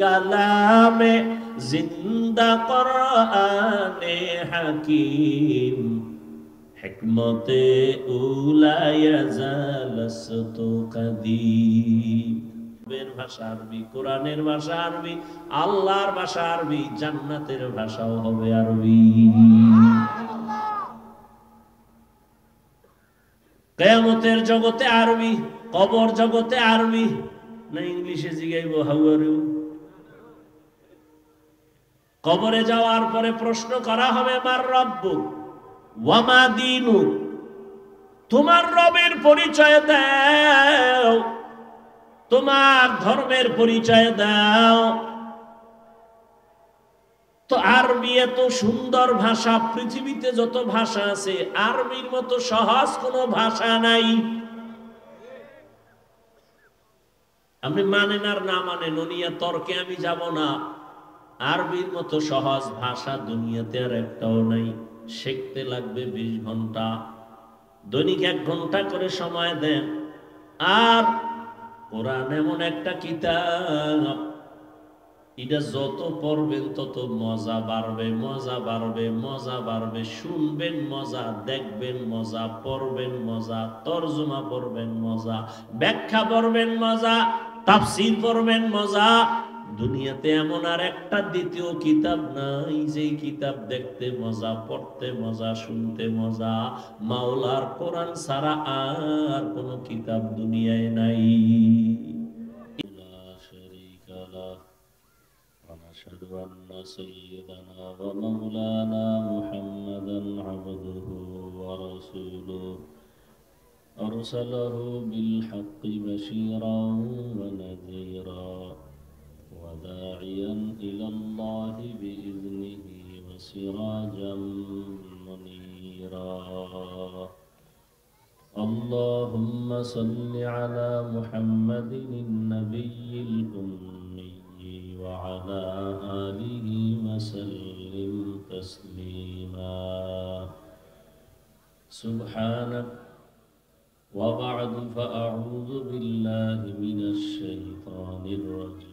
কালামে জিন্দা কুরআনে হাকিম হিকমতে উলায়া জালাসতু কাদিম। ভাষা আরবি, কোরআনের ভাষা আরবি, আল্লাহর ভাষা আরবি, জান্নাতের ভাষাও হবে আরবি। কিয়ামতের জগতে আরবি, কবর জগতে আরবি, না ইংলিশে জিগাইব হাউ আর ইউ। কবরে যাওয়ার পরে প্রশ্ন করা হবে মার রব্বুক ওয়া মা দীনুক, তোমার রবের পরিচয় দাও, তোমার ধর্মের পরিচয় দাও। তো আরবি এত সুন্দর ভাষা, পৃথিবীতে যত ভাষা আছে আরবির মতো সহজ কোনো ভাষা নাই। আপনি মানেন আর না মানেন, নিয়ে তর্কে আমি যাব না। আরবির মতো সহজ ভাষা দুনিয়াতে আর একটাও নাই। শিখতে লাগবে 20 ঘন্টা, দৈনিক 1 ঘন্টা করে সময় দেন। আর কোরআন এমন একটা কিতাব, এটা যত পড়বেন তত মজা বাড়বে, মজা বাড়বে, মজা বাড়বে। শুনবেন মজা, দেখবেন মজা, পড়বেন মজা, তরজমা পড়বেন মজা, ব্যাখ্যা পড়বেন মজা, তাফসীর পড়বেন মজা। দুনিয়াতে এমন আর একটা দ্বিতীয় কিতাব নাই যে কিতাব দেখতে মজা, পড়তে মজা, শুনতে মজা। মাওলার কোরআন ছাড়া আর কোন কিতাব দুনিয়ায় নাই। ونشهد أن سيدنا ومولانا محمدا عبده ورسوله أرسله بالحق بشيرا ونذيرا وداعيا إلى الله بإذنه وسراجا منيرا اللهم صل على محمد النبي الأمي وعلى آله وسلم تسليما سبحانك وبعد فأعوذ بالله من الشيطان الرجيم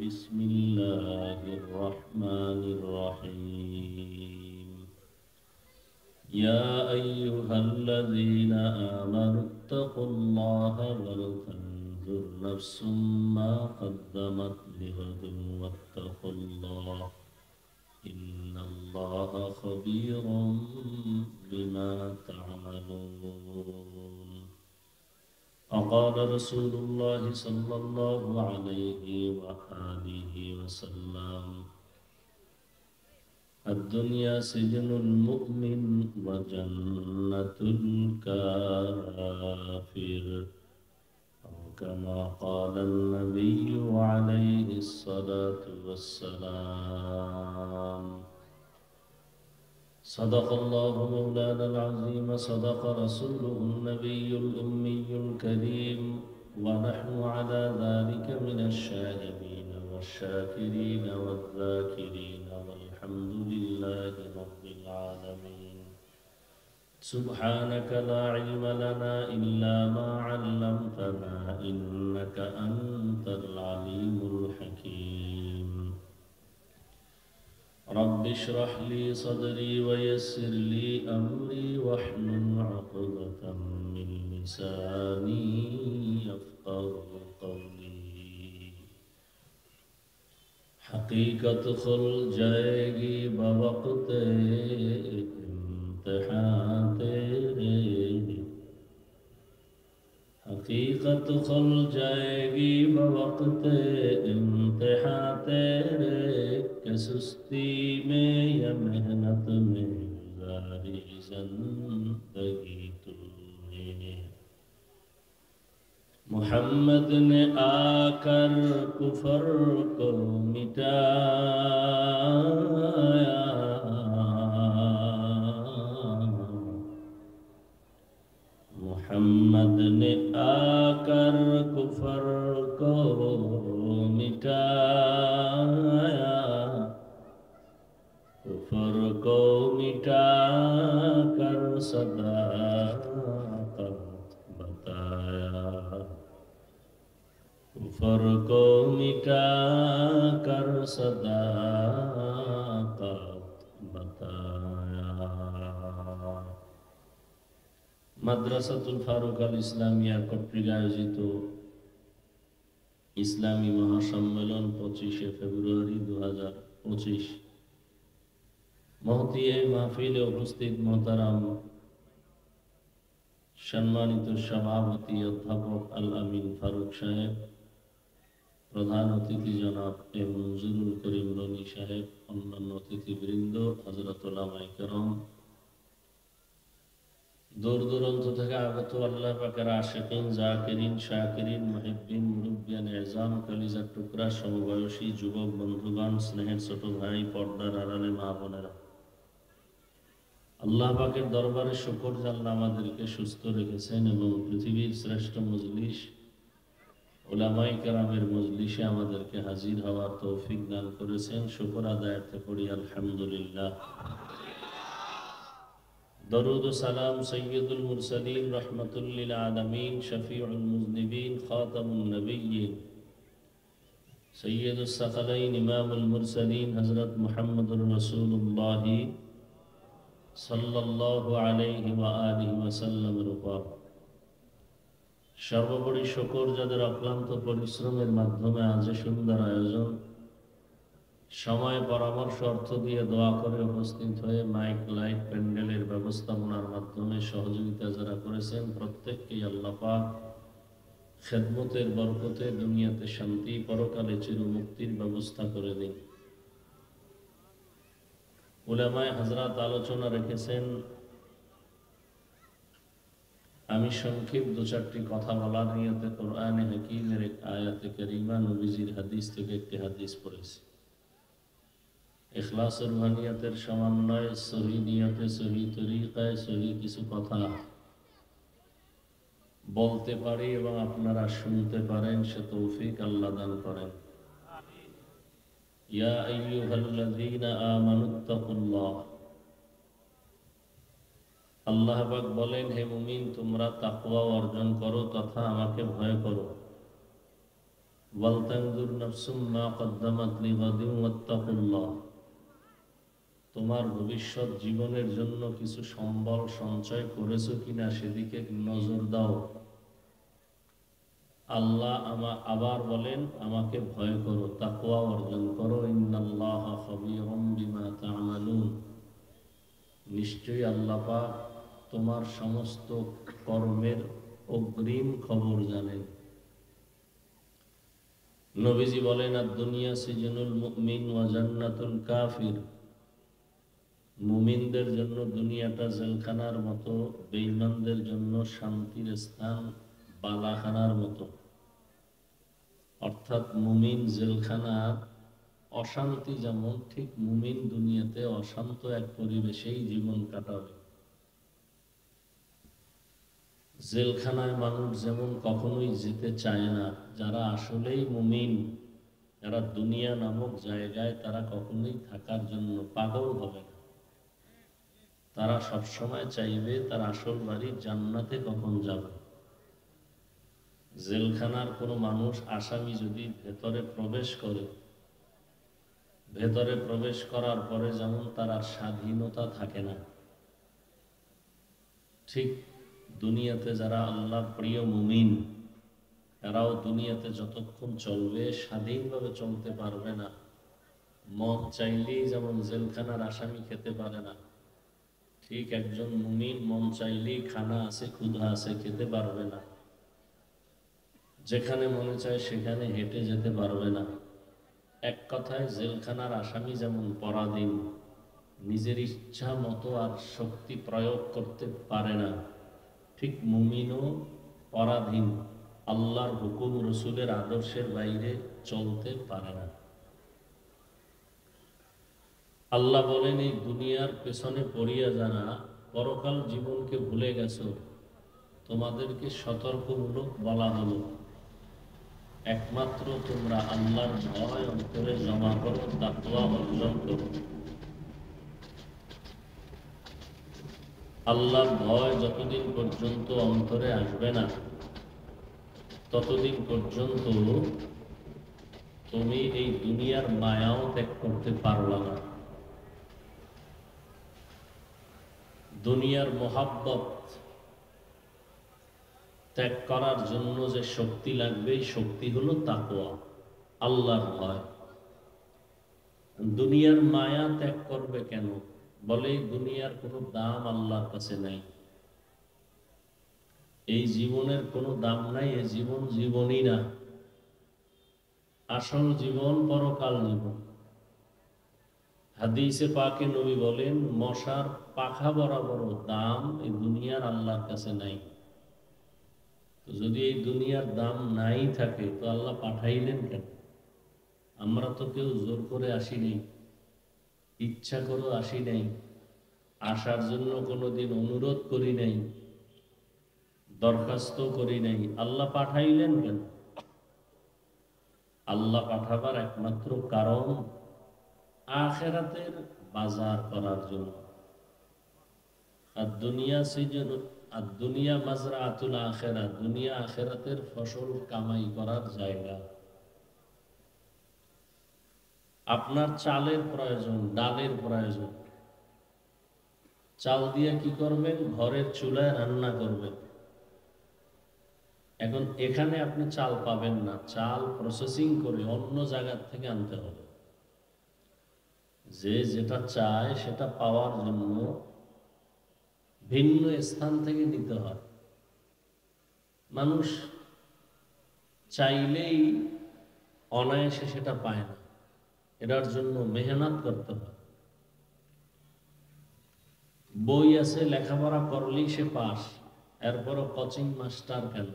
بسم الله الرحمن الرحيم يا أيها الذين آمنوا اتقوا الله ولتنظر نفس ما قدمت لغد واتقوا الله إن الله خبير بما تعملون وقال رسول الله صلى الله عليه وآله وسلم الدنيا سجن المؤمن وجنة الكافر أو كما قال النبي عليه الصلاة والسلام صدق الله مولانا العظيم صدق رسوله النبي الأمي الكريم ونحن على ذلك من الشاهدين والشاكرين والذاكرين والحمد لله رب العالمين سبحانك لا علم لنا إلا ما علمتنا إنك أنت العليم الحكيم رب اشرح لي صدري ويسر لي أمري واحلل عقدة من لساني يفقهوا قولي حقیقت کھل جائے گی بوقت امتحان تیرے حقیقت کھل جائے گی بوقت امتحان تیرے کہ سستی میں یا محنت میں گزاری زندگی تو نے محمد نے آ کر کفر کو مٹایا محمد نے آ کر کفر کو مٹایا کفر کو مٹا کر صداقت بتایا کفر کو مٹا کر صداقت بتایا মাদ্রাসাতুল ফারুক আল ইসলামিয়া কর্তৃক আয়োজিত ইসলামী মহাসম্মেলন 25শে ফেব্রুয়ারি 2025 মহতী এই মাহফিলে উপস্থিত মোহতারাম সম্মানিত সভাপতি অধ্যাপক আল আমিন ফারুক সাহেব, প্রধান অতিথি জনাব এম মঞ্জুরুল করিম রনি সাহেব, অন্যান্য অতিথিবৃন্দ, হযরত উলামায়ে কেরাম, দূর দূরান্ত থেকে আগত আল্লাহ পাকের আশিকিন, জাকিরিন, শাকিরিন, মুহিব্বিন, মুরব্বিয়ান এজাম, কলিজার টুকরা, সমবয়সী যুবক বন্ধুগণ, স্নেহের ছোট ভাই, পর্দার আড়ালে মা বোনেরা, আল্লাহ পাকের দরবারে শুকর যে আল্লাহ আমাদেরকে সুস্থ রেখেছেন এবং পৃথিবীর শ্রেষ্ঠ মজলিস উলামায়ে কেরামের মজলিসে আমাদেরকে হাজির হওয়ার তৌফিক দান করেছেন। শুকর আদায়ার্থে পড়ি আলহামদুলিল্লাহ। দরুদ ও সালাম সৈয়দুল মুরসালিন রহমাতুল লিল আলামিন শফিউল মুজনিবিন খাতামুন নবিয়্যিন সৈয়দুস সাকালাইন ইমামুল মুরসালিন হযরত মুহাম্মদুর রাসূলুল্লাহ সাল্লাল্লাহু আলাইহি ওয়া আলিহি ওয়াসাল্লামের উপর সর্বোপরি শুকর যাদের অক্লান্ত পরিশ্রমের মাধ্যমে আজ সুন্দর আয়োজন, সময় পরামর্শ অর্থ দিয়ে দোয়া করে উপস্থিত হয়ে মাইক লাইট প্যান্ডেলের ব্যবস্থাপনার মাধ্যমে সহযোগিতা যারা করেছেন প্রত্যেককেই আল্লাহ পাক খেদমতের বরকতে দুনিয়াতে শান্তি, পরকালে চিরমুক্তির ব্যবস্থা করে দিন। উলামায়ে হযরত আলোচনা রেখেছেন, আমি সংক্ষেপ দু চারটি কথা বলার নিয়তে কোরআনে হাকীমের এক আয়াতে কারিমা, নবীজির হাদিস থেকে একটি হাদিস পড়েছি। ইখলাস ও রুহানিয়াতের সমন্বয়ে সহি নিয়তে, সহি তরিকায়, সহি কিছু কথা বলতে পারি এবং আপনারা শুনতে পারেন, সে তৌফিক আল্লাহ দান করেন। ইয়া আইয়ুহাল্লাযীনা আমানুত্তাকুল্লাহ, আল্লাহ পাক বলেন, হে মুমিন তোমরা তাকওয়া অর্জন করো তথা আমাকে ভয় করো। ওয়ালতানজুর নাফসুম মা কদ্দামাত লিগাদিন ওয়াত্তাকুল্লাহ, তোমার ভবিষ্যৎ জীবনের জন্য কিছু সম্বল সঞ্চয় করেছো কিনা সেদিকে নজর দাও। আল্লাহ আবার বলেন, আমাকে ভয় করো, তাকওয়া অর্জন করো। ইন্নাল্লাহা খাবীরুম বিমা তা'মালুন, নিশ্চয়ই আল্লাহ পাক তোমার সমস্ত কর্মের অগ্রিম খবর জানেন। নবীজি বলেন, আদ-দুনিয়া সিজনুল মুমিন ওয়া জান্নাতুল কাফির, মুমিনদের জন্য দুনিয়াটা জেলখানার মতো, বেঈমানদের জন্য শান্তির স্থান বালাখানার মতো। অর্থাৎ মুমিন জেলখানার অশান্তি যেমন, ঠিক মুমিন দুনিয়াতে অশান্ত এক পরিবেশেই জীবন কাটাবে। জেলখানায় মানুষ যেমন কখনোই যেতে চায় না, যারা আসলেই মুমিন, যারা দুনিয়া নামক জায়গায় তারা কখনোই থাকার জন্য পাগল হবে না। তারা সবসময় চাইবে তার আসল বাড়ি জান্নাতে কখন যাবে। জেলখানার কোনো মানুষ, আসামি যদি ভেতরে প্রবেশ করে, ভেতরে প্রবেশ করার পরে যেমন তার আর স্বাধীনতা থাকে না, ঠিক দুনিয়াতে যারা আল্লাহর প্রিয় মুমিন, এরাও দুনিয়াতে যতক্ষণ চলবে স্বাধীনভাবে চলতে পারবে না। মন চাইলেই যেমন জেলখানার আসামি খেতে পারে না, ঠিক একজন মুমিন মন চাইলেই খানা আছে, ক্ষুধা আছে, খেতে পারবে না। যেখানে মনে চায় সেখানে হেঁটে যেতে পারবে না। এক কথায় জেলখানার আসামি যেমন পরাধীন, নিজের ইচ্ছা মতো আর শক্তি প্রয়োগ করতে পারে না, ঠিক মুমিনও পরাধীন, আল্লাহর হুকুম রসুলের আদর্শের বাইরে চলতে পারে না। আল্লাহ বলেন, এই দুনিয়ার পেছনে পড়িয়া যারা পরকাল জীবনকে ভুলে গেছো, তোমাদেরকে সতর্কমূলক বলা হলো, একমাত্র তোমরা আল্লাহর ভয় অন্তরে জমা করো, তাকওয়া অর্জন করো। আল্লাহর ভয় যতদিন পর্যন্ত অন্তরে আসবে না, ততদিন পর্যন্ত তুমি এই দুনিয়ার মায়াও ত্যাগ করতে পারলা না। দুনিয়ার মোহাব্বত ত্যাগ করার জন্য যে শক্তি লাগবে, এই শক্তি হলো তাকওয়া, আল্লাহর ভয়। দুনিয়ার মায়া ত্যাগ করবে কেন? বলে দুনিয়ার কোনো দাম আল্লাহর কাছে নাই, এই জীবনের কোনো দাম নাই, এই জীবন জীবনই না। আসল জীবন পরকাল জীবন। হাদিসে পাকে নবী বলেন, মশার পাখা বরাবর দাম এই দুনিয়ার আল্লাহর কাছে নাই। তো যদি এই দুনিয়ার দাম নাই থাকে তো আল্লাহ পাঠাইলেন কেন? আমরা তো কেউ জোর করে আসি নাই, ইচ্ছা করে আসি নাই, আসার জন্য কোনোদিন অনুরোধ করি নাই, দরখাস্ত করি নাই। আল্লাহ পাঠাইলেন কেন? আল্লাহ পাঠাবার একমাত্র কারণ আখিরাতের বাজার করার জন্য। আর দুনিয়া সিজন আর দুনিয়া মাজরাতুল আখিরাত, দুনিয়া আখিরাতের ফসল কামাই করার জায়গা। আপনার চালের প্রয়োজন, ডালের প্রয়োজন, চাল দিয়ে কি করবেন? ঘরের চুলায় রান্না করবেন। এখন এখানে আপনি চাল পাবেন না, চাল প্রসেসিং করে অন্য জায়গা থেকে আনতে হবে। যে যেটা চায় সেটা পাওয়ার জন্য ভিন্ন স্থান থেকে নিতে হয়। মানুষ চাইলেই অনায়াসে সেটা পায় না, এটার জন্য মেহনত করতে হয়। বই আছে, লেখাপড়া করলেই সে পাস, এরপরও কোচিং মাস্টার কেন,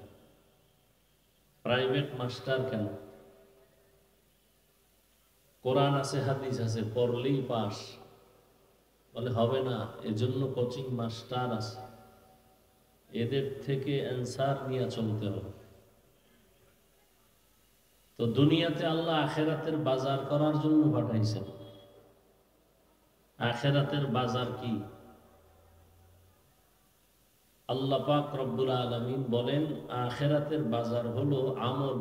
প্রাইভেট মাস্টার কেন? কোরআন আছে, হাদিস আছে, পড়লেই পাস, বলে হবে না, এজন্য কোচিং মাস্টার আছে, এদের থেকে অ্যান্সার নিয়ে চলতে হবে। তো দুনিয়াতে আল্লাহ আখিরাতের বাজার করার জন্য পাঠাইছেন। আখিরাতের বাজার কি? আল্লাহ পাক রব্বুল আলামিন বলেন, আখিরাতের বাজার হলো আমল।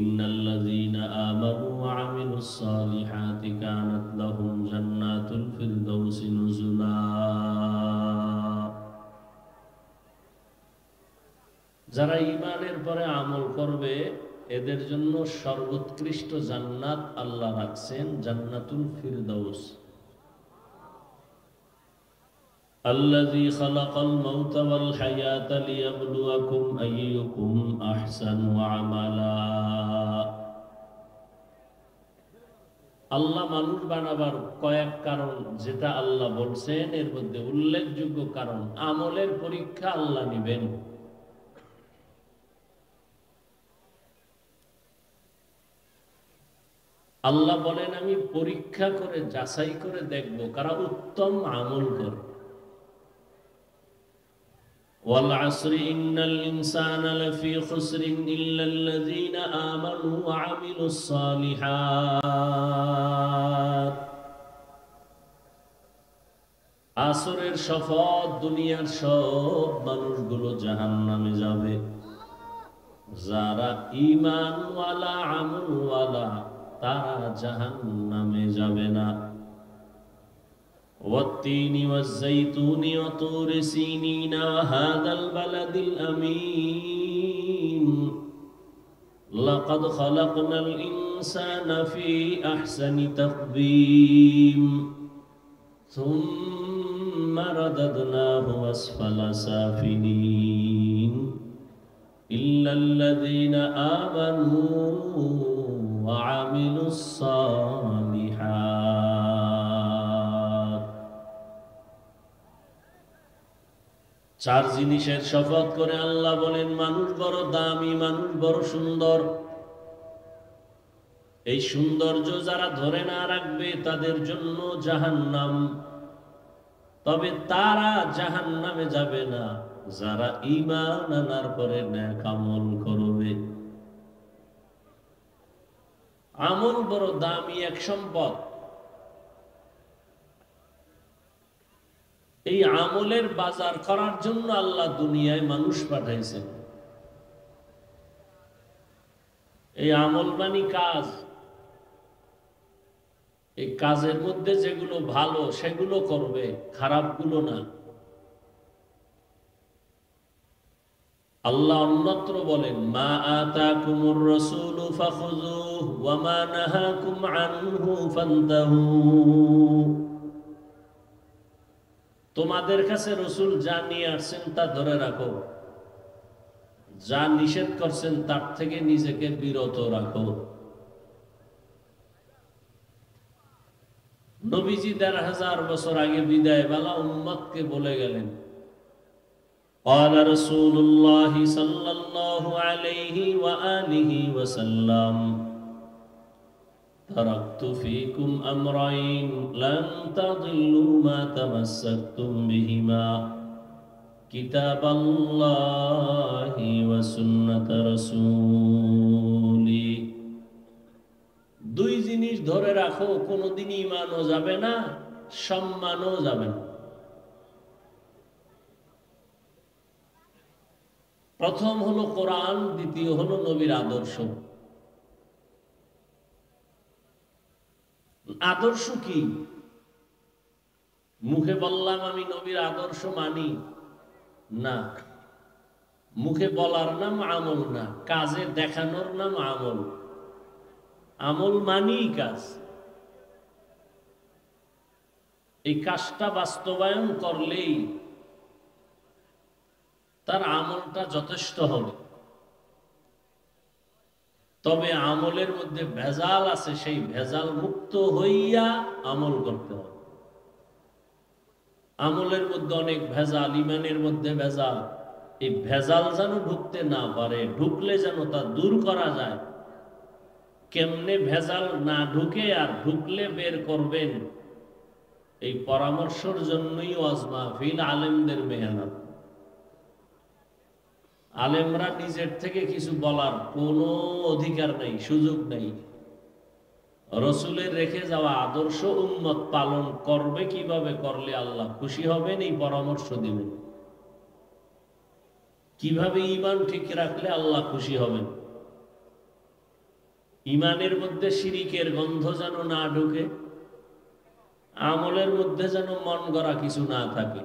ইন্নাল্লাযীনা আমানু ওয়া আমিলুস সালিহাতি কানাত লাহুম জান্নাতুল ফিরদাউসি নুজুলা। যারা ঈমানের পরে আমল করবে এদের জন্য সর্বোৎকৃষ্ট জান্নাত আল্লাহ রাখছেন, জান্নাতুল ফিরদাউস। الذي خلق الموت والحياة ليبلوكم أيكم أحسن عملا। আল্লাহ মানুষ বানাবার কয়েক কারণ যেটা আল্লাহ বলছেন, এর মধ্যে উল্লেখযোগ্য কারণ আমলের পরীক্ষা আল্লাহ নিবেন। আল্লাহ বলেন, আমি পরীক্ষা করে যাচাই করে দেখব কারা উত্তম আমল করে। والعصر إن الإنسان لفي خسر إلا الذين آمنوا وعملوا الصالحات। আসরের শপথ, দুনিয়ার সব মানুষগুলো জাহান্নামে যাবে, যারা ঈমানওয়ালা আমলওয়ালা তারা জাহান্নামে যাবে না। والتين والزيتون وطور سينين وهذا البلد الأمين لقد خلقنا الإنسان في أحسن تقويم ثم رددناه أسفل سافلين إلا الذين آمنوا وعملوا الصالحات। চার জিনিসের শপথ করে আল্লাহ বলেন, মানুষ বড় দামি, মানুষ বড় সুন্দর। এই সৌন্দর্য যারা ধরে না রাখবে তাদের জন্য জাহান্নাম। তবে তারা জাহান্নামে যাবে না যারা ঈমান আনার পরে নেক আমল করবে। আমল বড় দামি এক সম্পদ। এই আমলের বাজার করার জন্য আল্লাহ দুনিয়ায় মানুষ পাঠাইছেন। এই আমল মানি কাজ, এই কাজের মধ্যে যেগুলো ভালো সেগুলো করবে, খারাপগুলো না। আল্লাহ অন্যত্র বলেন, মা আতাকুমুর রাসূলু ফাখুযুহু ওয়া মা নাহাকুম আনহু ফান্তাহু। তোমাদের কাছে রাসূল যা নিয়ে আসছেন তা ধরে রাখো, যা নিষেধ করছেন তার থেকে নিজেকে বিরত রাখো। নবীজি ১৫০০ বছর আগে বিদায় বেলা উম্মতকে বলে গেলেন, قال رسول الله صلى الله عليه وآله وسلم تركت فيكم أمرين لن تضلوا ما تمسكتم بهما كتاب الله وسنة رسولي। দুই জিনিস ধরে রাখো, কোনোদিন ঈমানও যাবে না, সম্মানও যাবে না। প্রথম হলো কোরআন, দ্বিতীয় হলো নবীর আদর্শ। আদর্শ কি? মুখে বললাম আমি নবীর আদর্শ মানি না, মুখে বলার নাম আমল না, কাজে দেখানোর নাম আমল। আমল মানি কাজ, এই কাজটা বাস্তবায়ন করলেই তার আমলটা যথেষ্ট হবে। তবে আমলের মধ্যে ভেজাল আছে, সেই ভেজাল মুক্ত হইয়া আমল করতে হবে। আমলের মধ্যে অনেক ভেজাল, ইমানের মধ্যে ভেজাল, এই ভেজাল যেন ঢুকতে না পারে, ঢুকলে যেন তা দূর করা যায়। কেমনে ভেজাল না ঢুকে আর ঢুকলে বের করবেন, এই পরামর্শের জন্যই ওয়াজ মাহফিল, আলেমদের মেহনত। আলেমরা নিজের থেকে কিছু বলার কোনো অধিকার নেই, সুযোগ নেই। রসুলের রেখে যাওয়া আদর্শ উম্মত পালন করবে কিভাবে, করলে আল্লাহ খুশি হবেন, এই পরামর্শ দিবেন। কিভাবে ঈমান ঠিক রাখলে আল্লাহ খুশি হবেন, ঈমানের মধ্যে শিরিকের গন্ধ যেন না ঢুকে, আমলের মধ্যে যেন মন গড়া কিছু না থাকে।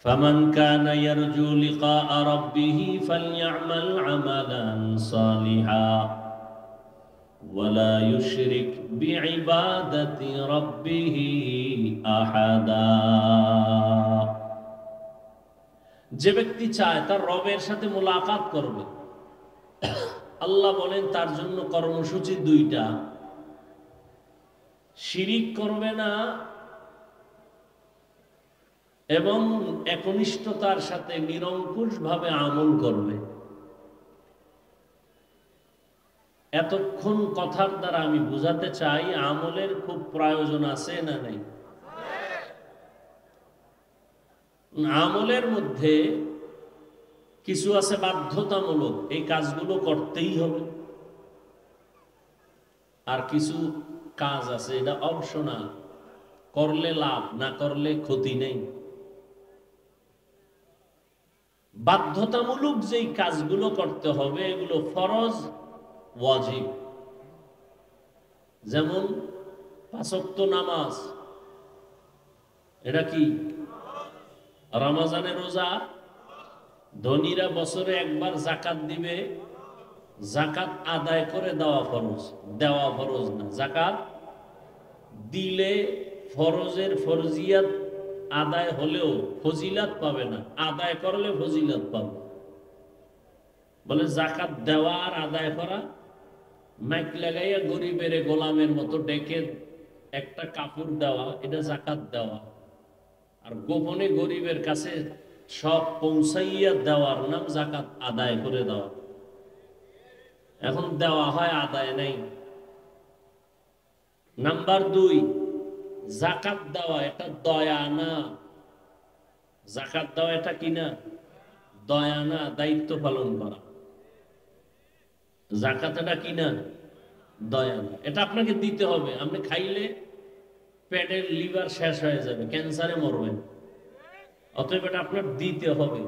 فمن كان يرجو لقاء ربه فليعمل عملا صالحا ولا يشرك بعبادة ربه أحدا। যে ব্যক্তি চায় তার রবের সাথে মোলাকাত করবে, আল্লাহ বলেন তার জন্য কর্মসূচি দুইটা। শিরিক করবে না এবং একনিষ্ঠতার সাথে নিরঙ্কুশ ভাবে আমল করবে। এতক্ষণ কথার দ্বারা আমি বুঝাতে চাই, আমলের খুব প্রয়োজন আছে না নাই? আমলের মধ্যে কিছু আছে বাধ্যতামূলক, এই কাজগুলো করতেই হবে, আর কিছু কাজ আছে এটা অপশনাল, করলে লাভ, না করলে ক্ষতি নেই। বাধ্যতামূলক যেই কাজগুলো করতে হবে এগুলো ফরজ, ওয়াজিব। যেমন ৫ ওয়াক্ত নামাজ, এটা কি? রমজানের রোজা, ধনীরা বছরে একবার জাকাত দিবে, জাকাত আদায় করে দেওয়া ফরজ, দেওয়া ফরজ না। জাকাত দিলে ফরজের ফরজিয়াত আদায় হলেও ফজিলাত পাবে না, আদায় করলে ফজিলাত পাবে। বলে জাকাত দেওয়া আর আদায় করা, মাইক লাগাইয়া গরিবের গোলামের মতো ডেকে একটা কাপড় দেওয়া, এটা জাকাত দেওয়া। আর গোপনে গরিবের কাছে সব পৌঁছাইয়া দেওয়ার নাম জাকাত আদায় করে দেওয়া। এখন দেওয়া হয়, আদায় নেই। নাম্বার ২, জাকাত দেওয়া এটা দয়া না। জাকাত দেওয়া এটা কি না? দয়া না, দায়িত্ব পালন করা। জাকাত এটা কি না? দয়া না। এটা আপনাকে দিতে হবে। আপনি খাইলে পেটের লিভার শেষ হয়ে যাবে, ক্যান্সারে মরবেন, অতএব এটা আপনার দিতে হবে।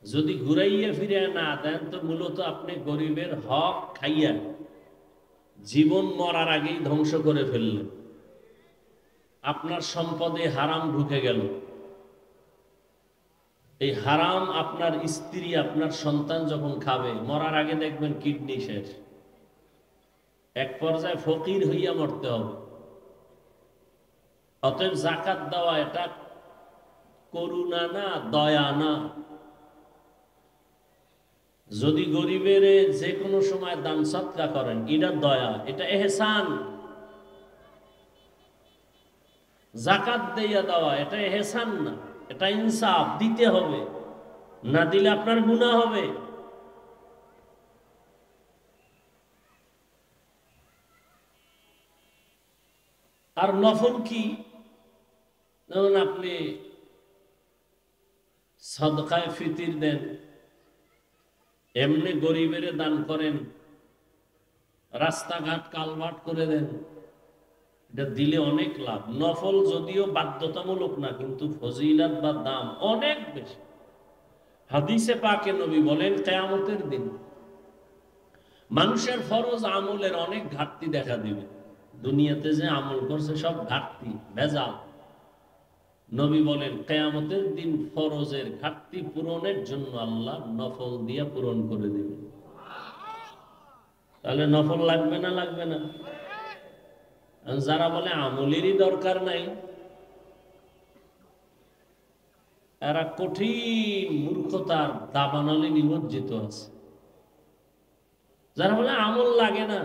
যদি ঘুরাইয়া ফিরে না দেন তো মূলত আপনি গরিবের হক খাইয়া জীবন মরার আগেই ধ্বংস করে ফেললেন। আপনার সম্পদে হারাম ঢুকে গেল। এই হারাম আপনার স্ত্রী, আপনার সন্তান যখন খাবে, মরার আগে দেখবেন কিডনি শেষ। এক পর্যায়ে ফকির হইয়া মরতে হবে। অতএব জাকাত দেওয়া এটা করুণা না, দয়া না। যদি গরিবের যে কোনো সময় দান সৎকা করেন, এটা দয়া, এটা এহসান। জাকাত দিয়া দেওয়া এটা এহসান না, এটা ইনসাফ। দিতে হবে, না দিলে আপনার গুনাহ হবে। আর নফল কি? যেমন আপনি সদকায়ে ফিতির দেন, এমনি গরিবের দান করেন, রাস্তাঘাট কালভার্ট করে দেন, এটা দিলে অনেক লাভ। নফল যদিও বাধ্যতামূলক না, কিন্তু ফজিলত বা দাম অনেক বেশি। হাদিসে পাকে নবী বলেন, কিয়ামতের দিন মানুষের ফরজ আমলের অনেক ঘাটতি দেখা দিবে। দুনিয়াতে যে আমল করছে সব ঘাটতি, ভেজাল। নবী বলেন, কিয়ামতের দিন ফরজের ঘাটতি পূরণের জন্য আল্লাহ নফল দিয়ে পূরণ করে দিবে। তাহলে নফল লাগবে না? লাগবে না? যারা বলে আমলেরই দরকার নাই, এরা কঠিন মূর্খতার দাবানলে নিমজ্জিত আছে। যারা বলে আমল লাগে না,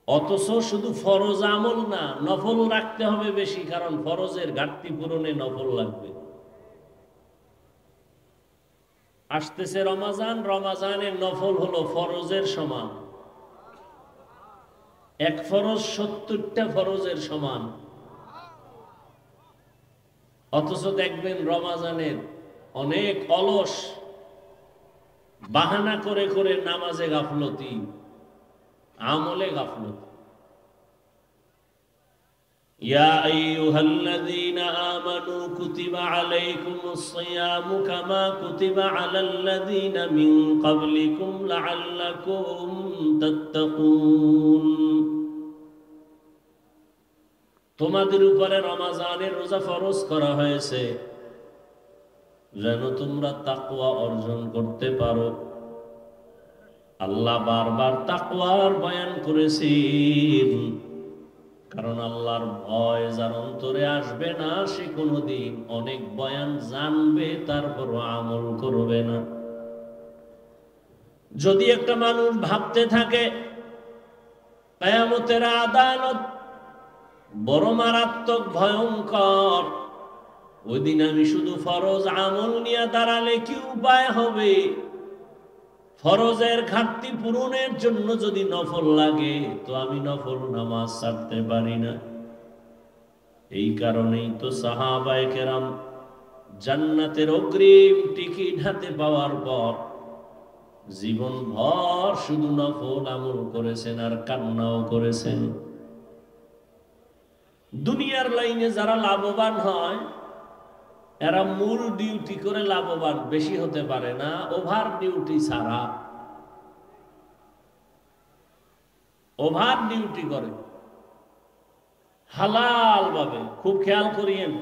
অথচ শুধু ফরজ আমল না, নফল রাখতে হবে বেশি, কারণ ফরজের ঘাটতি পূরণে নফল লাগবে। আসতেছে রমাজান, রমাজানের নফল হলো ফরজের সমান। এক ফরজ 70টা ফরজের সমান। অথচ দেখবেন রমাজানের অনেক অলস বাহানা করে করে নামাজে গাফলতি, আমলে গাফলতি। ইয়া আইয়ুহাল্লাযীনা আমানু কুতিবা আলাইকুমুস সিয়ামু কামা কুতিবা আলাল্লাযীনা মিন ক্বাবলিকুম লাআল্লাকুম তাত্তাকুন। তোমাদের উপরে রমাজানের রোজা ফরজ করা হয়েছে যেন তোমরা তাকওয়া অর্জন করতে পারো। আল্লাহ বারবার তাকওয়ার বয়ান করেছেন, কারণ আল্লাহর ভয় যার অন্তরে আসবে না, সে কোনোদিন অনেক বয়ান জানবে তারপর আমল করবে না। যদি একটা মানুষ ভাবতে থাকে কিয়ামতের আদালত বড় মারাত্মক ভয়ঙ্কর, ওই দিন আমি শুধু ফরজ আমল নিয়ে দাঁড়ালে কি উপায় হবে? ফরজের ঘাটতি পূরণের জন্য যদি নফল লাগে, তো আমি নফল নামাজ ছাড়তে পারি না। এই কারণেই তো সাহাবায়ে কেরাম জান্নাতের অগ্রিম টিকিট হাতে পাওয়ার পর জীবন ভর শুধু নফল আমল করেছেন আর কান্নাও করেছেন। দুনিয়ার লাইনে যারা লাভবান হয়, এরা মূল ডিউটি করে লাভবান বেশি হতে পারে না, ওভার ডিউটি ছাড়া। ওভার ডিউটি করে হালাল ভাবে। খুব খেয়াল করিয়েন,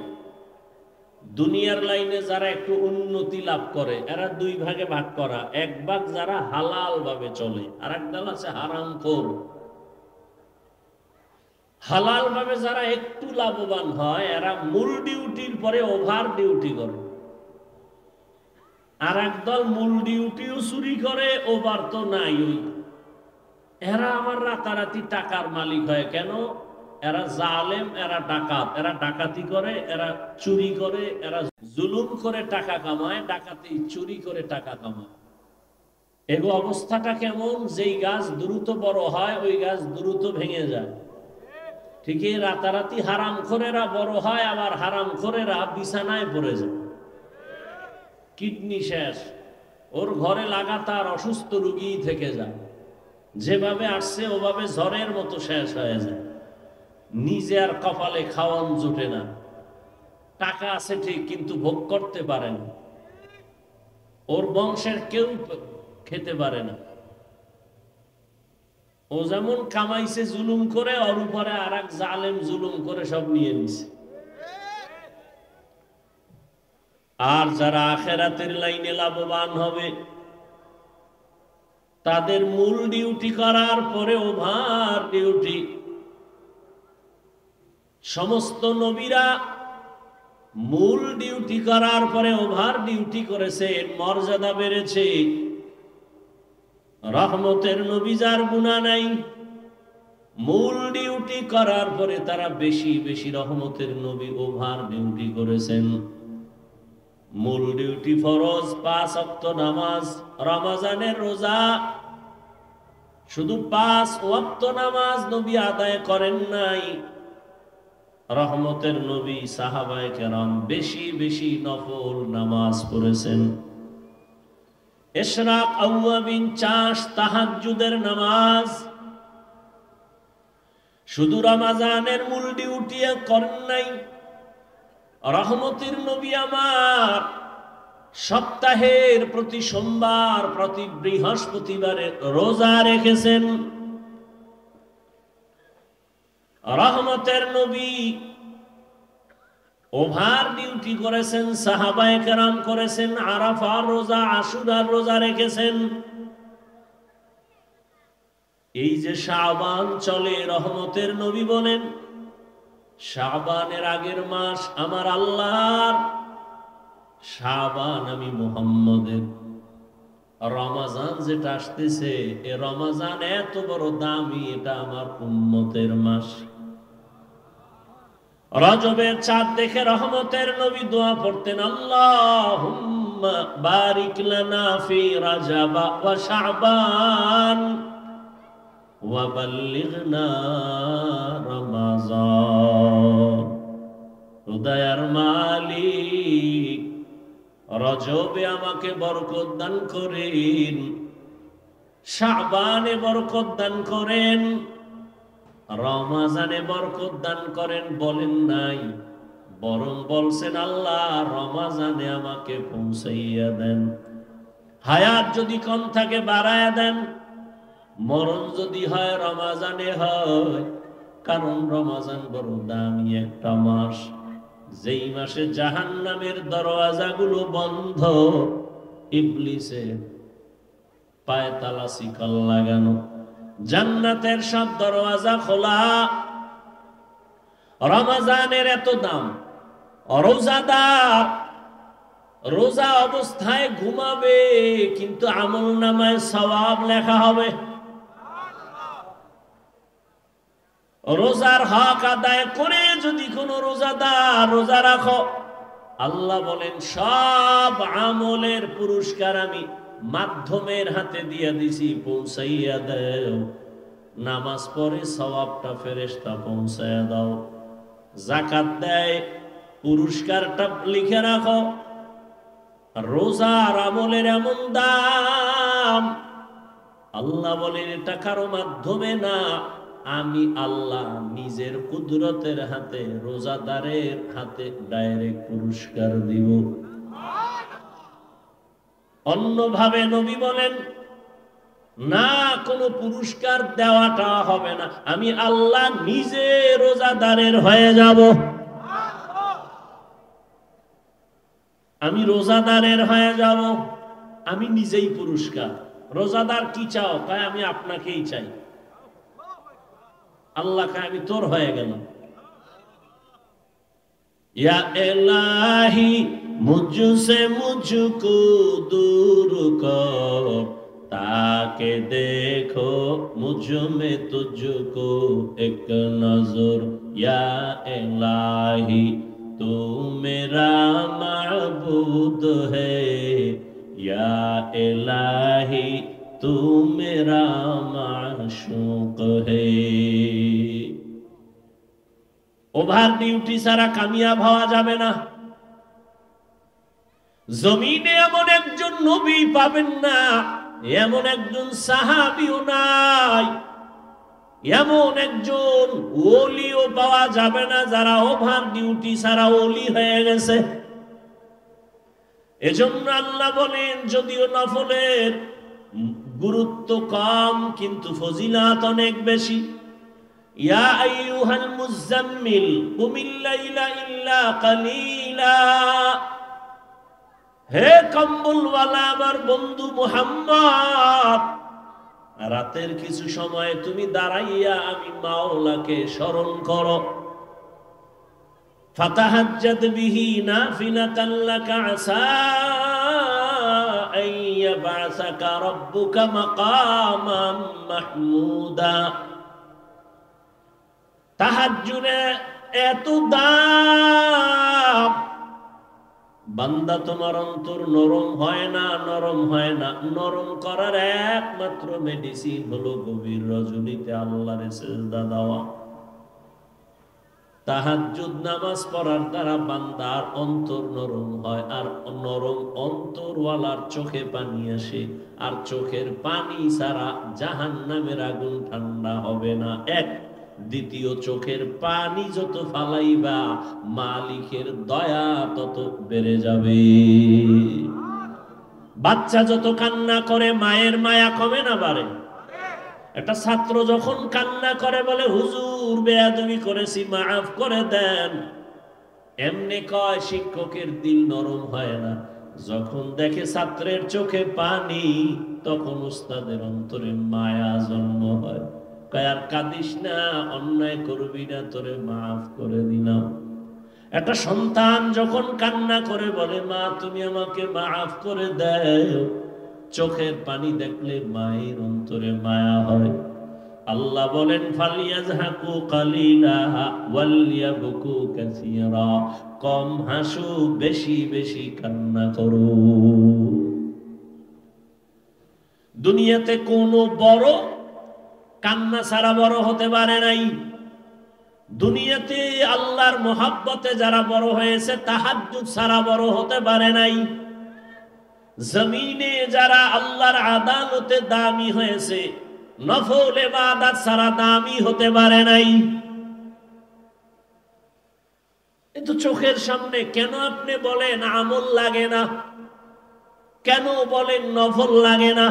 দুনিয়ার লাইনে যারা একটু উন্নতি লাভ করে, এরা দুই ভাগে ভাগ করা। এক ভাগ যারা হালাল ভাবে চলে, আর এক দল আছে হারামখোর। হালাল ভাবে যারা একটু লাভবান হয়, এরা মূল ডিউটির পরে ওভার ডিউটি করে। আর একদল মূল ডিউটিও চুরি করে, ওভার তো নাই। এরা আমার রাতারাতি টাকার মালিক হয় কেন? এরা জালেম, এরা ডাকাত, এরা ডাকাতি করে, এরা চুরি করে, এরা জুলুম করে টাকা কামায়, ডাকাতি চুরি করে টাকা কামায়। এগো অবস্থাটা কেমন? যেই গাছ দ্রুত বড় হয়, ওই গাছ দ্রুত ভেঙে যায়। ঠিকই রাতারাতি হারামখোরেরা বড় হয়, আবার হারামখোরেরা বিছানায় পড়ে যায়, কিডনি শেষ, ওর ঘরে লাগাতার অসুস্থ রোগী থেকে যায়। যেভাবে আসছে ওভাবে ঝড়ের মতো শেষ হয়ে যায়। নিজে আর কপালে খাওয়ান জোটে না। টাকা আছে ঠিক, কিন্তু ভোগ করতে পারেন। ওর বংশের কেউ খেতে পারে না। ও যেমন কামাইছে জুলুম করে, ওর উপরে আর এক জালেম জুলুম করে সব নিয়ে নিছে। আর যারা আখিরাতের লাইনে লাভবান হবে, তাদের মূল ডিউটি করার পরে ওভার ডিউটি। সমস্ত নবীরা মূল ডিউটি করার পরে ওভার ডিউটি করেছে, মর্যাদা বেড়েছে। রহমতের নবী যার গুনাহ নাই, মূল ডিউটি করার পরে তারা বেশি বেশি রহমতের নবী ওভার ডিউটি করেছেন। মূল ডিউটি ফরজ 5 ওয়াক্ত নামাজ, রমজানের রোজা। শুধু 5 ওয়াক্ত নামাজ নবী আদায় করেন নাই, রহমতের নবী সাহাবায়ে কেরাম বেশি বেশি নফল নামাজ পড়েছেন। ইশরাক, আওয়াবিন, চাষ, তাহাজ্জুদের নামাজ। শুধু রমজানের মূল ডিউটি করেন নাই, রহমতের নবী আমার সপ্তাহের প্রতি সোমবার, প্রতি বৃহস্পতিবারে রোজা রেখেছেন। রহমতের নবী ওভার ডিউটি করেছেন, সাহাবায়ে কেরাম করেছেন। আরাফার রোজা, আশুরার রোজা রেখেছেন। এই যে শাবান চলে, রহমতের নবী বলেন শাবানের আগের মাস আমার আল্লাহর, শাবান আমি মুহাম্মদের। রমজান যেটা আসতেছে, এ রমজান এত বড় দামি, এটা আমার উম্মতের মাস। রজবের চাঁদ দেখে রহমতের নবী দোয়া পড়তেন, আল্লাহুম্মা বারিক লানা ফি রজব ওয়া শাবান ওয়া বাল্লিগনা রমাজান। দয়ার মালিক, রজবে আমাকে বরকত দান করেন, শাবানে বরকত দান করেন, রমজানে বরকত দান করেন। বলেন নাই, বরং বলছেন আল্লাহ রমজানে আমাকে পৌঁছাইয়া দেন। হায়াত যদি কম থাকে বাড়ায়া দেন, মরণ যদি হয় রমজানে হয়। কারণ রমজান বড় দামি একটা মাস, যেই মাসে জাহান্নামের দরওয়াজাগুলো বন্ধ, ইবলিসের পায়ে তালা শিকল লাগানো, জান্নাতের সব দরওয়াজা খোলা। রমজানের এত দাম। রোজাদার রোজা অবস্থায় ঘুমাবে, কিন্তু আমল নামায় সওয়াব লেখা হবে। রোজার হক আদায় করে যদি কোনো রোজাদার রোজা রাখো, আল্লাহ বলেন সব আমলের পুরস্কার আমি মাধ্যমের হাতে দিয়ে দিছি, পৌঁছাইয়া দাও। নামাজ পড়ে সওয়াবটা ফেরেশতা পৌঁছাইয়া দাও। যাকাত দেয়, পুরস্কারটা লিখে রাখো। রোজার আমলের এমন দাম, আল্লাহ বলেন এটা কারো মাধ্যমে না, আমি আল্লাহ নিজের কুদরতের হাতে রোজাদারের হাতে ডাইরেক্ট পুরস্কার দিব। অন্যভাবে নবী বলেন না, কোনো পুরস্কার দেওয়াটা হবে না, আমি আল্লাহ নিজে রোজাদারের হয়ে যাব। আমি রোজাদারের হয়ে যাব, আমি নিজেই পুরস্কার। রোজাদার কি চাও? কয় আমি আপনাকেই চাই। আল্লাহ কয় আমি তোর হয়ে গেলাম। या इलाही मुझसे मुझको दूर कर, ताके देखो मुझ में तुझको एक नजर। या इलाही तू मेरा माबूद है, या इलाही तू मेरा माशूक है। ওভার ডিউটি ছাড়া কামিয়াব হওয়া যাবে না। জমিনে এমন একজন নবী পাবেন না, এমন একজন সাহাবীও নাই, এমন একজন ওলিও পাওয়া যাবে না যারা ওভার ডিউটি ছাড়া ওলি হয়ে গেছে। এজন্য আল্লাহ বলেন, যদিও নফলের গুরুত্ব কম কিন্তু ফজিলাত অনেক বেশি। ইয়া আইয়ুহাল মুযাম্মিল কুমিল লাইলা ইল্লা কালিলা, হে কম্বলওয়ালা আমার বন্ধু মুহাম্মদ, রাতের কিছু সময় তুমি দাঁড়াইয়া আমি মাওলাকে স্মরণ করো। ফাতাহাজ্জাদ বিহি নাফিলাতান লাকা আসা আন ইয়াবআসাকা রাব্বুকা মাকামান মাহমুদা। তাহাজ্জুদে এত দাম, বান্দা তোমার অন্তর নরম হয় না, নরম হয় না। নরম করার একমাত্র মেডিসিন হলো গভীর রজনীতে আল্লাহর সিজদা দেওয়া। তাহাজ্জুদ নামাজ পড়ার দ্বারা বান্দার অন্তর নরম হয়, আর নরম অন্তরওয়ালার চোখে পানি আসে, আর চোখের পানি ছাড়া জাহান্নামের আগুন ঠান্ডা হবে না। এক। দ্বিতীয়, চোখের পানি যত ফালাইবা মালিকের দয়া তত বেড়ে যাবে। বাচ্চা যত কান্না করে মায়ের মায়া কমে না বাড়ে? একটা ছাত্র যখন কান্না করে বলে হুজুর বেয়াদবি করেছি মাফ করে দেন, এমনি কয়, শিক্ষকের দিল নরম হয় না। যখন দেখে ছাত্রের চোখে পানি, তখন উস্তাদের অন্তরে মায়া জন্ম হয়। আর কাঁদিস না, অন্যায় করবি না, তোরে মাফ করে দিলাম। একটা সন্তান যখন কান্না করে বলে মা তুমি আমাকে মাফ করে দাও, চোখের পানি দেখলে মায়ের অন্তরে মায়া হয়। আল্লাহ বলেন ফালিয়াজহাকু কালিলা ওয়ালিয়াবকু কাসীরা, কম হাসো বেশি বেশি কান্না করো। দুনিয়াতে কোনো বড় কান্না ছাড়া বড় হতে পারে নাই। দুনিয়াতে আল্লাহর মহাব্বতে যারা বড় হয়েছে তাহাজ্জুদ ছাড়া বড় হতে পারে নাই। জমিনে যারা আল্লাহর আদালতে দামি হয়েছে নফল ইবাদত ছাড়া দামি হতে পারে নাই। কিন্তু চোখের সামনে কেন আপনি বলেন আমল লাগে না, কেন বলেন নফল লাগে না?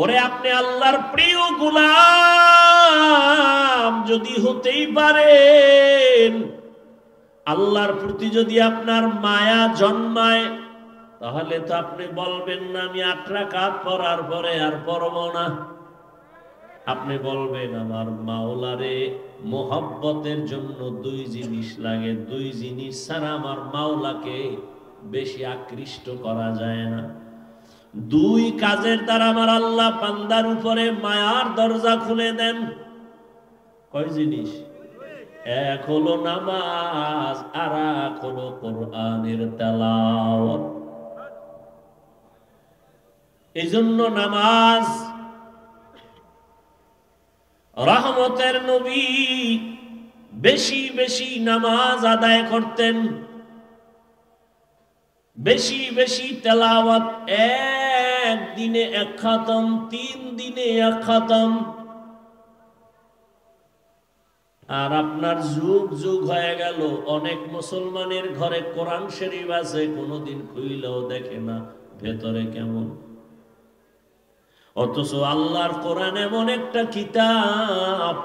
ওরে আপনি আল্লাহর প্রিয় গোলাম যদি হতেই পারেন, আল্লাহর প্রতি যদি আপনার মায়া জন্মায়, তাহলে তো আপনি বলবেন না আমি 8 রাকাত পড়ার পরে আর পড়ব না। আপনি বলবেন আমার মাওলারে মোহব্বতের জন্য 2 জিনিস লাগে, 2 জিনিস ছাড়া আমার মাওলাকে বেশি আকৃষ্ট করা যায় না। 2 কাজের দ্বারা আমার আল্লাহ বান্দার উপরে মায়ার দরজা খুলে দেন। কয় জিনিস? এক হলো নামাজ, আর এক হলো কোরআনের তেলাওয়াত। এই জন্য নামাজ, রহমতের নবী বেশি বেশি নামাজ আদায় করতেন, বেশি বেশি তেলাওয়াত। 1 দিনে 1 খতম, 3 দিনে 1 খতম। আর আপনার যুগ যুগ হয়ে গেল, অনেক মুসলমানের ঘরে কোরআন শরীফ আছে, কোনোদিন খুইলেও দেখে না ভেতরে কেমন। অথচ আল্লাহর কোরআন এমন একটা কিতাব,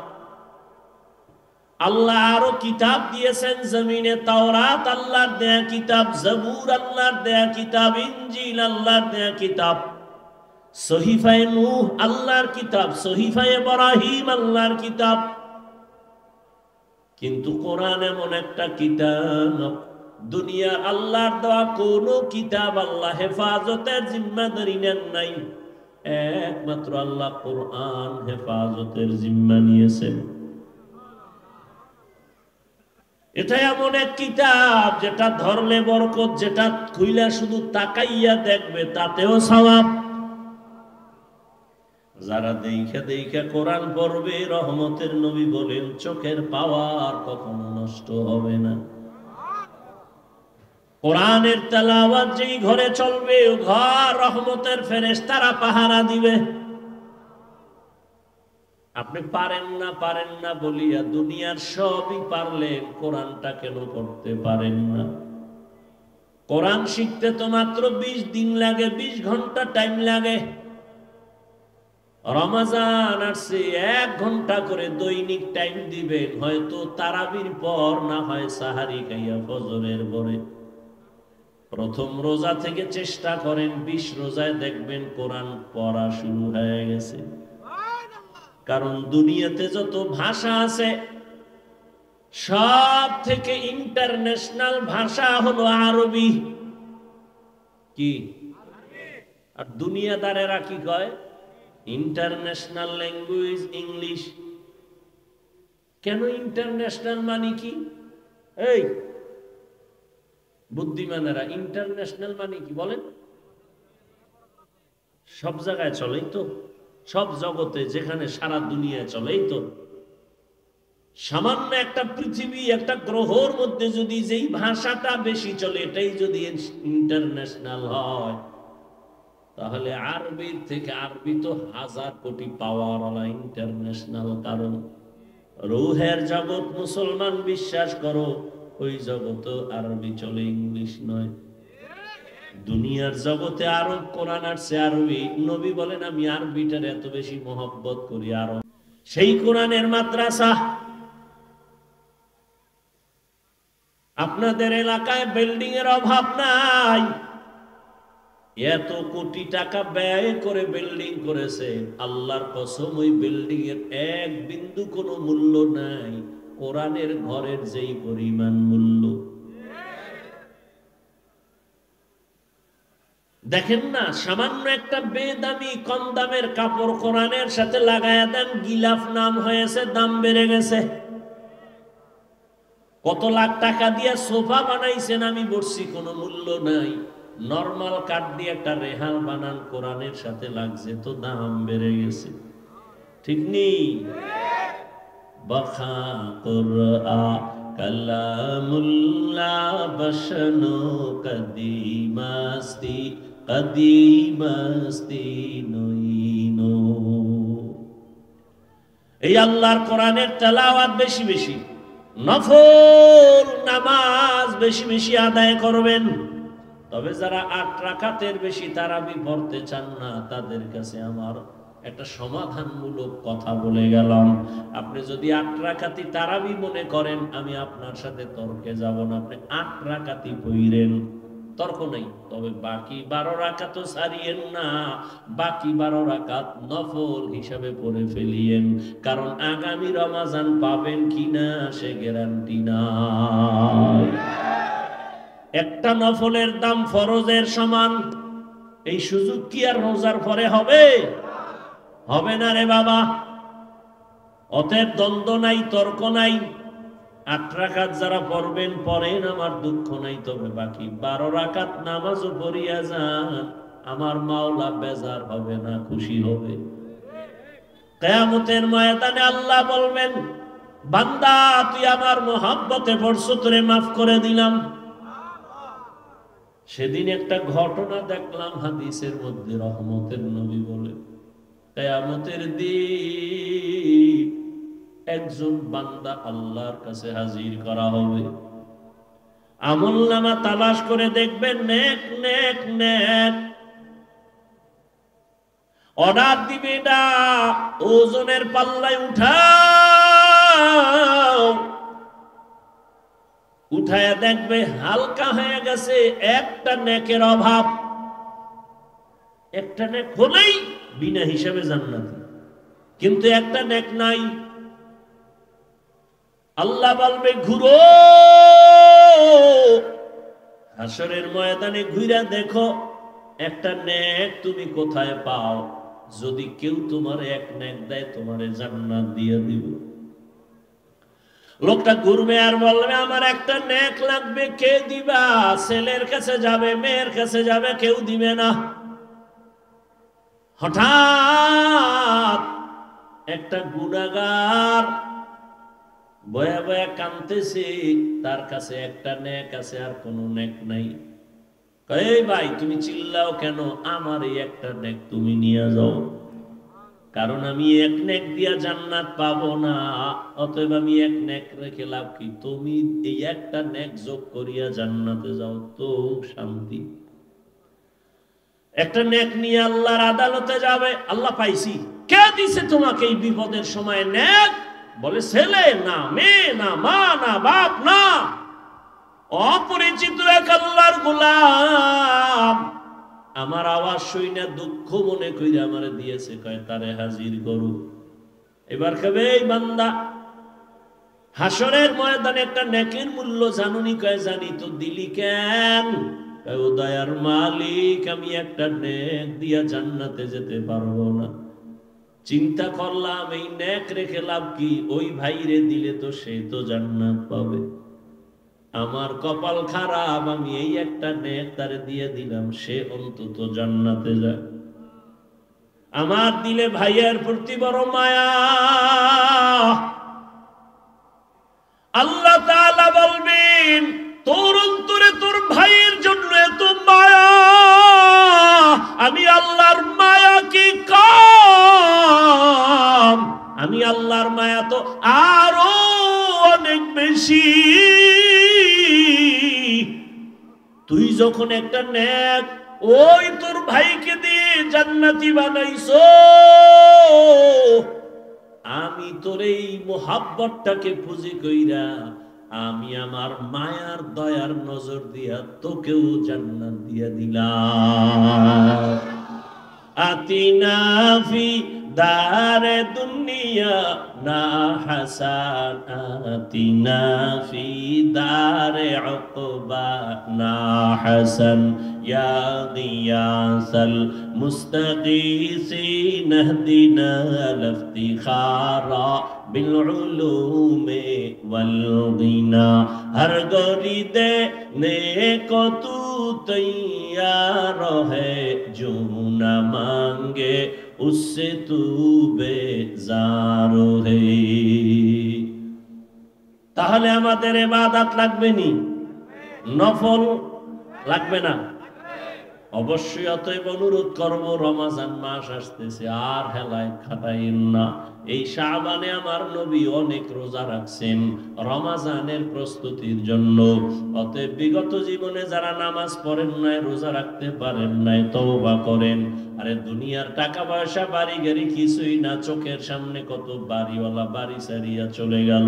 আল্লাহ আরো কিতাব দিয়েছেন জমিনে। তাওরাত আল্লাহর দেয়া কিতাব, জবুর আল্লাহর দেয়া কিতাব, ইনজিল আল্লাহর দেয়া কিতাব, সহিফায়ে নূহ আল্লাহর কিতাব, সহিফায়ে ইব্রাহিম আল্লাহর কিতাব। কিন্তু কোরআন এমন একটা কিতাব, দুনিয়ার আল্লাহর দেওয়া কোন কিতাব আল্লাহ হেফাজতের জিম্মাদারি নেন নাই, একমাত্র আল্লাহ কোরআন হেফাজতের জিম্মা নিয়েছেন। এটা এমন এক কিতাব যেটা ধরলে বরকত, যেটা খুইলা শুধু তাকাইয়া দেখবে তাতেও সওয়াব। যারা দেখে দেখে কোরআন পড়বে, রহমতের নবী বলেন চোখের পাওয়ার কখনো নষ্ট হবে না। কোরআনের তেলাওয়াত যেই ঘরে চলবে, ও ঘর রহমতের ফেরেশতারা পাহারা দিবে। আপনি পারেন না বলিয়া দুনিয়ার সবই পারলেন, কোরআনটা কেন পড়তে পারেন না? কোরআন শিখতে তো মাত্র 20 দিন লাগে, 20 ঘন্টা টাইম লাগে। রমজান আসছে, 1 ঘন্টা করে দৈনিক টাইম দিবেন, হয়তো তারাবির পর, না হয় সাহারি খাইয়া ফজরের পরে। প্রথম রোজা থেকে চেষ্টা করেন, 20 রোজায় দেখবেন কোরআন পড়া শুরু হয়ে গেছে। কারণ দুনিয়াতে যত ভাষা আছে সব থেকে ইন্টারন্যাশনাল ভাষা হলো আরবি। কি? আর দুনিয়াদারেরা কি কয়? International language English. কেন ইন্টারন্যাশনাল মানে কি? এই বুদ্ধিমানেরা, ইন্টারন্যাশনাল মানে কি বলেন? সব জায়গায় চলেই তো, সব জগতে, যেখানে সারা দুনিয়া চলেই তো। সামান্য একটা পৃথিবী, একটা গ্রহর মধ্যে যদি যেই ভাষাটা বেশি চলে, এটাই যদি ইন্টারন্যাশনাল হয়, তাহলে আরবির থেকে, আরবি তো 1000 কোটি পাওয়ার ইন্টারন্যাশনাল। কারণ রুহের জগৎ মুসলমান বিশ্বাস করো, ওই জগৎ আরবি চলে, ইংলিশ নয়। দুনিয়ার জগতে আরব, কোরআন আসছে আরবি। নবী বলেন আমি আরবিটার এত বেশি মহব্বত করি আরব। সেই কোরআনের মাদ্রাসা। আপনাদের এলাকায় বিল্ডিং এর অভাব নাই, এত কোটি টাকা ব্যয় করে বিল্ডিং করেছে, আল্লাহর কসম ওই বিল্ডিং এর এক বিন্দু কোনো মূল্য নাই কোরআনের ঘরের যেই পরিমাণ মূল্য। দেখেন না, সামান্য একটা বেদামি কম দামের কাপড় কোরআনের সাথে লাগায়া দেন, গিলাফ নাম হয়েছে, দাম বেড়ে গেছে। কত লাখ টাকা দিয়ে সোফা বানাইছেন, আমি বলছি কোনো মূল্য নাই। নরমাল কাঠ দিয়ে একটা রেহাল বানান, কোরআনের সাথে লাগছে তো দাম বেড়ে গেছে। ঠিক নেই? বখা কুরআন কালামুল্লাহ বশনো কদিমাস্তি কদিমাস্তি নইনো। এই আল্লাহর কোরআনের তেলাওয়াত বেশি বেশি, নফল নামাজ বেশি বেশি আদায় করবেন। তবে যারা 8 রাকাতের বেশি তারাবি পড়তে চান না, তাদের কাছে আমার একটা সমাধানমূলক কথা বলে গেলাম। আপনি যদি 8 রাকাতি তারাবি মনে করেন, আমি আপনার সাথে তর্কে যাব না। আপনি 8 রাকাতি পড়েন, তর্ক নেই। তবে বাকি 12 রাকাত ছাড়িয়েন না, বাকি 12 রাকাত নফল হিসাবে পড়ে ফেলিয়েন। কারণ আগামী রমজান পাবেন কিনা সে গ্যারান্টি নাই। একটা নফলের দাম ফরজের সমান। এই সুযোগ কি আর রোজার পরে হবে? হবে না রে বাবা। অতএব দ্বন্দ্ব নাই, তর্ক নাই। 8 রাকাত যারা পড়বেন পড়েন, আমার দুঃখ নাই। তবে বাকি 12 রাকাত নামাজও পড়িয়া যান, আমার মাওলা বেজার হবে না, খুশি হবে। কিয়ামতের ময়দানে আল্লাহ বলবেন, বান্দা তুই আমার মহব্বতে পড়ছো, তোরে মাফ করে দিলাম। সেদিন একটা ঘটনা দেখলাম হাদিসের মধ্যে, রহমতের নবী বলে, কিয়ামতের দিন একজন বান্দা আল্লাহর কাছে হাজির করা হবে। আমলনামা তালাশ করে দেখবেন, নেক নেক নেক। অর্ডার দিবে না, ওজনের পাল্লায় উঠাও। উঠায়া দেখবে হালকা হয়ে গেছে, একটা নেকের অভাব। একটা নেক হলেই বিনা হিসাবে জান্নাতি, কিন্তু একটা নেক নাই। আল্লাহ বলবে ঘুরো, হাসরের ময়দানে ঘুরে দেখো একটা নেক তুমি কোথায় পাও। যদি কেউ তোমার এক নেক দেয়, তোমারে জান্নাত দিয়ে দিব। লোকটা ঘুরবে আর বলবে আমার একটা নেক লাগবে, কে দিবা? ছেলের কাছে যাবে, মেয়ের কাছে যাবে, কেউ দিবে না। হঠাৎ একটা গুনাহগার বয়া বয়া কাঁদতেছে, তার কাছে একটা নেক আছে আর কোনো নেক নাই। এই ভাই তুমি চিল্লাও কেন? আমার এই একটা নেক তুমি নিয়ে যাও। কারণ আমি এক নেক দিয়া জান্নাত পাবো না। অতএব আমি এক নেক রেখে লাভ কি? তুমি এই একটা নেক যোগ করিয়া জান্নাতে যাও, তো শান্তি। একটা নেক নিয়ে আল্লাহর আদালতে যাবে, আল্লাহ পাইছি, কে দিছে তোমাকে এই বিপদের সময় নেক? বলে ছেলে না, মেয়ে না, মা না, বাপ না, অপরিচিত এক আল্লাহর গোলাম আমার আওয়াজ শুনে দুঃখ মনে কইরা আমারে দিয়েছে, কয় তারে হাজির করু। এবার কবে এই বান্দা হাসরের ময়দানে একটা নেকের মূল্য জানুনি? কয় জানি। তো দিলি কেন? কয় ও দয়ার মালিক, আমি একটা নেক দিয়া জান্নাতে যেতে পারবো না। চিন্তা করলাম এই নেক রেখে লাভ কি? ওই ভাইরে দিলে তো সে তো জান্নাত পাবে। আমার কপাল খারাপ, আমি এই একটা নেক তারে দিয়ে দিলাম, সে অন্তত জান্নাতে যায়। আমার দিলে ভাইয়ের প্রতি বড় মায়া। আল্লাহ তাআলা বলবেন, তোর অন্তরে তোর ভাইয়ের জন্য এত মায়া, আমি আল্লাহর মায়া কি কম? আমি আল্লাহর মায়া তো আরো অনেক বেশি। তুই যখন একটা নেক ওই তোর ভাইকে দিয়ে জান্নাতি বানাইছো, আমি তোর এই মোহাব্বতটাকে পুঁজি কইরা আমি আমার মায়ার দয়ার নজর দিয়া তোকেও জান্নাত দিয়া দিলাম। আতিনা ফি দারে দুনিয়া না হাসান, আতিনা ফি দারে উকবা না হাসান, ইয়া গিয়াসাল মুস্তাগীসিন ইহদিনা লিফতিখারা বিল উলুমি ওয়াল গিনা। হর গরিদে নেকো তু তৈয়ার है, जो न मांगे उससे तू बेजार है। তাহলে আমাদের ইবাদত লাগবে নি? নফল লাগবে না? অবশ্যই। অতএব অনুরোধ করব, রমজান মাস আসতেছে, আর হেলায় খাটাইন না। এই শাবানে আমার নবী অনেক রোজা রাখছেন রমজানের প্রস্তুতির জন্য। অতএব বিগত জীবনে যারা নামাজ পড়েন নাই, রোজা রাখতে পারেন নাই, তওবা করেন। আরে দুনিয়ার টাকা পয়সা বাড়ি গাড়ি কিছুই না, চোখের সামনে কত বাড়িওয়ালা বাড়ি ছাড়িয়া চলে গেল,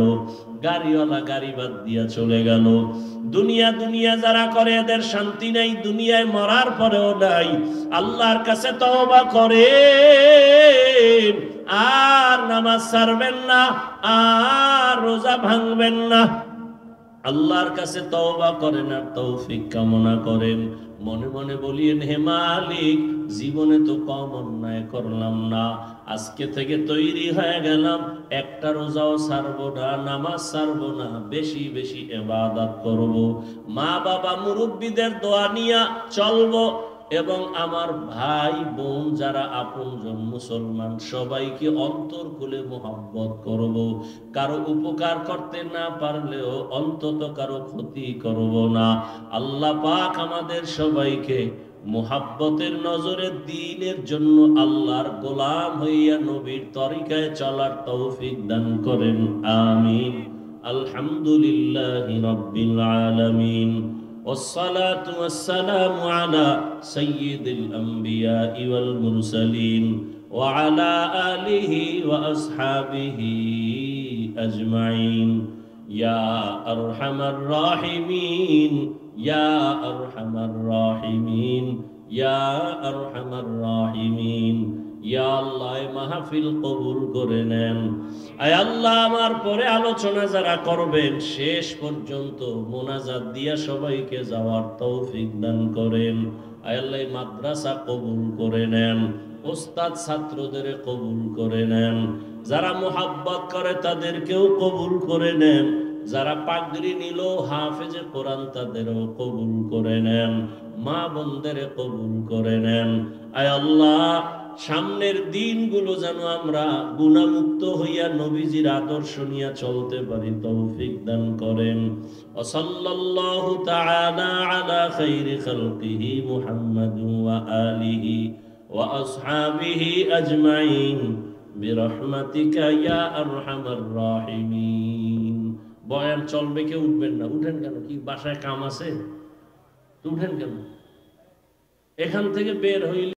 গাড়িওয়ালা গাড়ি বাদ দিয়া চলে গেল। দুনিয়া দুনিয়া যারা করে এদের শান্তি নাই, দুনিয়ায় মরার পরেও নাই। আল্লাহর কাছে তওবা করেন, আর নামাজ ছাড়বেন না, আর রোজা ভাঙবেন না। আল্লাহর কাছে তওবা করেন আর তৌফিক কামনা করেন। মনে মনে বলিয়েন, হে মালিক, জীবনে তো কম অন্যায় করলাম না, আজকে থেকে তৈরি হয়ে গেলাম, একটা রোজাও ছাড়বো না, নামাজ ছাড়বো না, বেশি বেশি ইবাদত করব, মা বাবা মুরব্বীদের দোয়া নিয়া চলবো, এবং আমার ভাই বোন যারা আপনজন মুসলমান সবাইকে অন্তর খুলে মোহাব্বত করব। কারো উপকার করতে না পারলেও অন্তত কারো ক্ষতি করব না। আল্লাহ পাক আমাদের সবাইকে মোহাব্বতের নজরে দ্বীনের জন্য আল্লাহর গোলাম হইয়া নবীর তরিকায় চলার তৌফিক দান করেন, আমিন। আলহামদুলিল্লাহি রাব্বিল আলামিন। والصلاة والسلام على سيد الأنبياء والمرسلين وعلى آله وأصحابه أجمعين يا أرحم الراحمين يا أرحم الراحمين يا أرحم الراحمين। ইয়া আল্লাহ, মাহফিল কবুল করে নেন। আয় আল্লাহ, আমার পরে আলোচনা যারা করবেন শেষ পর্যন্ত মোনাজাত দিয়া সবাইকে যাওয়ার তৌফিক দান করেন। আয় আল্লাহ, মাদ্রাসা কবুল করে নেন, ওস্তাদ ছাত্রদের কবুল করে নেন, যারা মুহাব্বত করে তাদেরকেও কবুল করে নেন, যারা পাগড়ি নিল হাফেজে কোরআন তাদেরও কবুল করে নেন, মা বোনদের কবুল করে নেন। আয় আল্লাহ, সামনের দিনগুলো যেন আমরা গুনাহমুক্ত হইয়া নবীজির আদর্শ নিয়ে চলতে পারি, তৌফিক দান করেন। ওয়া সাল্লাল্লাহু তাআলা আলা খাইরি খালকিহি মুহাম্মাদ ওয়া আলিহি ওয়া আসহাবিহি আজমাইন। বিরহমাতিকা ইয়া আরহামার রাহিমিন। বয়ান চলবে, কেউ উঠবেন না। উঠেন কেন? কি বাসায় কাম আছে? উঠেন কেন? এখান থেকে বের হইলে